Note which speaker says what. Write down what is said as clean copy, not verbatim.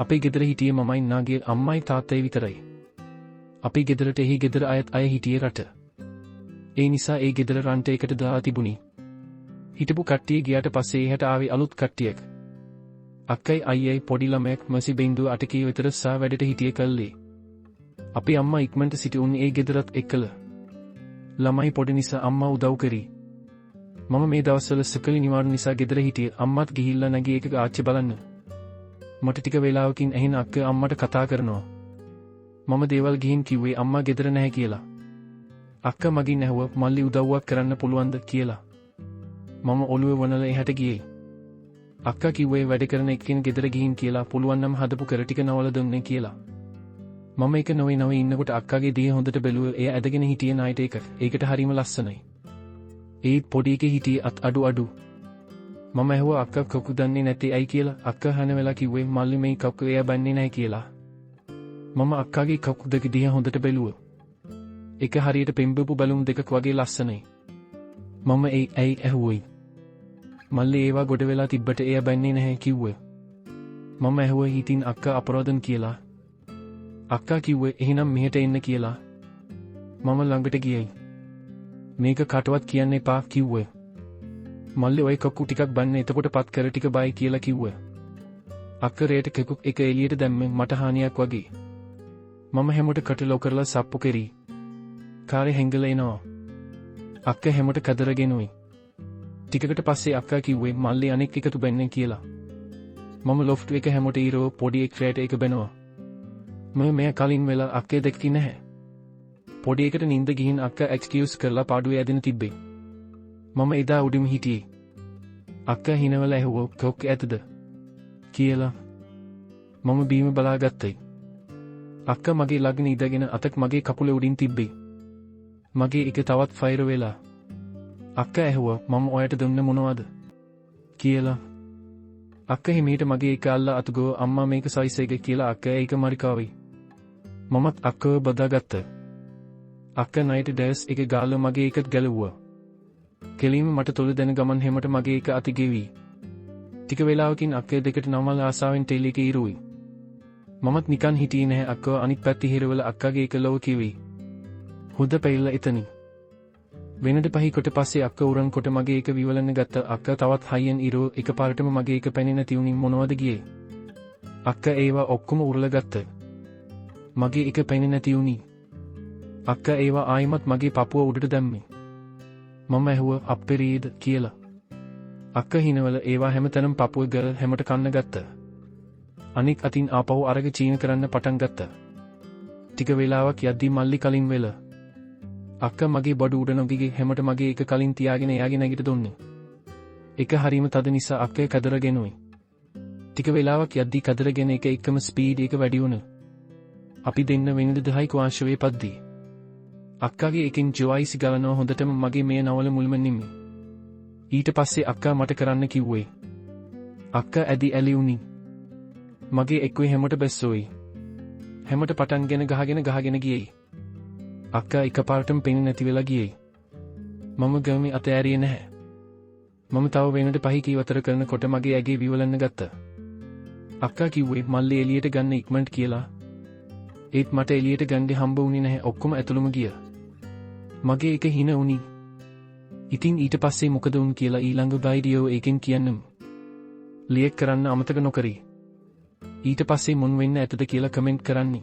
Speaker 1: අපේ ගෙදර හිටියේ මමයි නාගේ අම්මයි තාත්තයි විතරයි. අපේ ගෙදරට එහි ගෙදර අය හිටියේ රට. ඒ නිසා ඒ ගෙදර රන්ට එකට දාලා තිබුණි. හිටපු කට්ටිය ගියාට පස්සේ එහට ආවේ අලුත් කට්ටියක්. අක්කයි අයියයි පොඩි ළමයෙක් මසි බින්දුව 8 විතර සා වැඩට හිටියේ කල්ලේ. අපේ අම්මා ඉක්මනට සිටි උන්නේ ඒ ගෙදරත් එක්කල. ළමයි පොඩි නිසා අම්මා උදව් කරී. මම මේ දවස්වල සකල නිවාඩු නිසා ගෙදර හිටියේ අම්මත් ගිහිල්ලා නැගී එක ආච්චි බලන්න. මට ටික වෙලාවකින් ඇහෙන අක්ක අම්මට කතා කරනවා. මම දේවල් ගිහින් කිව්වේ අම්මා ගෙදර නැහැ කියලා. අක්ක මගින් ඇහුවා මල්ලි උදව්වක් කරන්න පුළුවන්ද කියලා. මම ඔළුව වනලා එහාට ගියේ. අක්කා කිව්වේ වැඩ කරන එක්කෙන ගෙදර ගිහින් කියලා පුළුවන් නම් හදපු කර ටික නවල දුන්නේ කියලා. මම ඒක නොවේ ඉන්නකොට අක්කාගේ දිය හොඳට බැලුවා. එය ඇදගෙන හිටියේ නයිට් එක. ඒකට හරිම ලස්සනයි. ඒත් පොඩි එකේ හිටියේ අත් අඩු. මම ඇහුවා අක්කා කකු දන්නේ නැති ඇයි කියලා. අක්කා හන වෙලා කිව්වේ මල්ලි මේ කකු එයා බන්නේ නැහැ කියලා. මම අක්කාගේ කකු දෙක දිහා හොඳට බැලුවා. ඒක හරියට පෙම්බපු බැලුම් දෙකක් වගේ ලස්සනයි. මම ඇයි ඇහුවේ. මල්ලි ඒවා ගොඩ වෙලා තිබ්බට එයා බන්නේ නැහැ කිව්වා. මම ඇහුවා හිතින් අක්කා අපරාධන් කියලා. අක්කා කිව්වේ එහෙනම් මෙහෙට එන්න කියලා. මම ළඟට ගියයි. මේක කටවත් කියන්න එපා කිව්වා. මල්ලි ඔය කකු ටිකක් බන්න එතකොට පත් කර ටික බයි කියලා කිව්වා. අක්කා රේට කකු එක එළියට දැම්මේ මට හානියක් වගේ. මම හැමෝට කටලෝ කරලා සප්පු කරී. කාරේ හැංගලා එනවා. අක්කා හැමෝට කදරගෙනුයි. ටිකකට පස්සේ අක්කා කිව්වේ මල්ලි අනෙක් එකතු බැන්නේ කියලා. මම ලොෆ්ට් එක හැමෝට ඊරෝ පොඩි එක් රේට එක බැනවා. මෙයා කලින් වෙලා අක්කේ දැක්කේ නැහැ. පොඩි එකට නිින්ද ගිහින් අක්කා එක්ස්කියුස් කරලා පාඩුවේ ඇදෙන තිබ්බේ. මම එදා උඩින් හිටියේ. අක්කා හිනවල ඇහුවා කොක් ඇතද කියලා. මම බීම බලාගත්තයි. අක්කා මගේ ළඟ ඉඳගෙන අතක් මගේ කකුලේ උඩින් තිබ්බේ. මගේ එක තවත් ෆයර් වෙලා. අක්කා ඇහුවා මම ඔයාට දුන්න මොනවද කියලා. අක්කා හිමීට මගේ එක අල්ලා අතගෝ අම්මා මේක සයිස් එක කියලා අක්කා ඒක මරිකාවි. මමත් අක්කව බදාගත්තා. අක්කා නයිට් ඩ්‍රෙස් එක ගාලා මගේ එකත් ගැලවුවා. කෙලින්ම මට තොල දෙන ගමන් හැමට මගේ එක අති ගෙවි. ටික වෙලාවකින් අක්කේ දෙකට නමල ආසාවෙන් ටෙලි එක ඉරුයි. මමත් නිකන් හිටියේ නැහැ අක්කව අනිත් පැත්තේ හිරවල අක්කාගේ එක ලොව කිවි. හොඳ පැයිලා එතනින්. වෙනද පහි කොට පස්සේ අක්කා උරන් කොට මගේ එක විවලන්න ගත්ත. අක්කා තවත් හයියෙන් ඉරෝ එකපාරටම මගේ එක පැනේ නැති වුණින් මොනවද ගියේ. අක්කා ඒවා ඔක්කොම උරලා ගත්තා. මගේ එක පැනේ නැති වුණි. අක්කා ඒවා ආයිමත් මගේ පපුව උඩට දැම්මේ. මම ඇහුවා අප්පෙරීද කියලා. අක්කා හිනවල ඒවා හැමතැනම පපුව ගල හැමට කන්න ගත්තා. අනික් අතින් ආපහු අරගෙන චීන කරන්න පටන් ගත්තා. ටික වෙලාවක් යද්දී මල්ලි කලින් වෙලා. අක්කා මගේ බඩු උඩ නොගිගේ හැමට මගේ එක කලින් තියාගෙන එයාගේ නැගිට දුන්නේ. එක හරීම තද නිසා අක්කා කැදරගෙනුයි. ටික වෙලාවක් යද්දී කැදරගෙන එක එකම ස්පීඩ් එක වැඩි වුණා. අපි දෙන්න වෙනද 10 ක්වාංශවේ පද්දී. අක්කාගේ එකෙන් ජොයිසි ගලනවා හොඳටම මගේ මේ නවල මුල්ම නිමි. ඊට පස්සේ අක්කා මට කරන්න කිව්වේ. අක්කා ඇදි ඇලි උනි. මගේ එක්කේ හැමට බැස්සෝයි. හැමට පටන්ගෙන ගහගෙන ගියේ. අක්කා එකපාරටම පෙනෙන්නේ නැති වෙලා ගියේ. මම ගමේ අත ඇරියේ නැහැ. මම තව වෙනට පහි කීවතර කරනකොට මගේ ඇගේ විවලන්න ගත්තා. අක්කා කිව්වේ මල්ලි එළියට ගන්න ඉක්මනට කියලා. ඒත් මට එළියට ගන්නේ හම්බ වුණේ නැහැ. ඔක්කොම ඇතුළම ගියා. මගේ එක හින උනි. ඉතින් ඊට පස්සේ මොකද වුන් කියලා ඊළඟ වීඩියෝ එකෙන් කියන්නම්. ලයික් කරන්න අමතක නොකරයි. ඊට පස්සේ මොන් වෙන්න ඇතද කියලා කමෙන්ට් කරන්න.